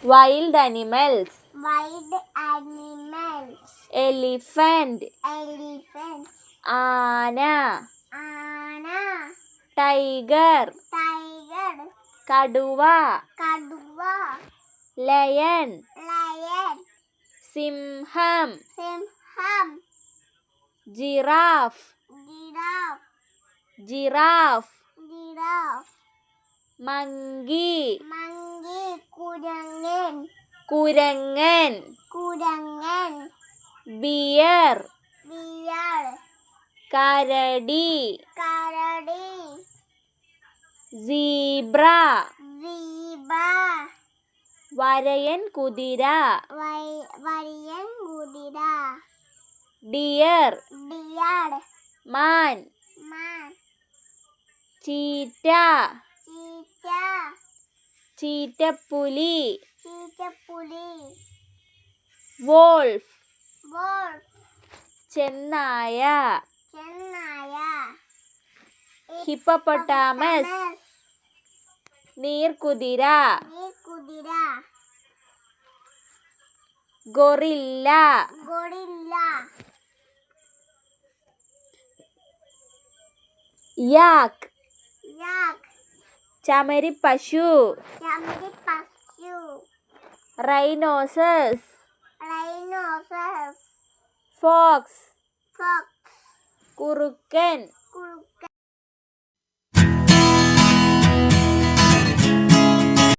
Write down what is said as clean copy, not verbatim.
Wild animals. Wild animals. Elephant. Elephant. ആന. Anna. Tiger. Tiger. കടുവ. Kaduva. Lion. Lion. സിംഹം. Simham. Giraffe. Giraffe. Giraffe. Giraffe. Monkey. Monkey. Kurangan. കുരങ്ങൻ. Kurangan. Bear. Bear. കരടി. Karadi. Zebra. Zebra. വരയൻ കുതിര. Varian Gudira. Deer. Deer. മാൻ. Man. Cheetah. Cheetah. ചീറ്റപ്പുലി. Cheetapuli. Wolf. Wolf. ചെന്നായ. Chennaya. Hippopotamus. നീർക്കുതിര. Kudira. Guerrilla. Gorilla. യാക്ക്. Yak. ചമരിപ്പശു. Chamari Pasu. Rhinoceros. Rhinoceros. Fox. Fox. കുറുക്കൻ. Kuruka.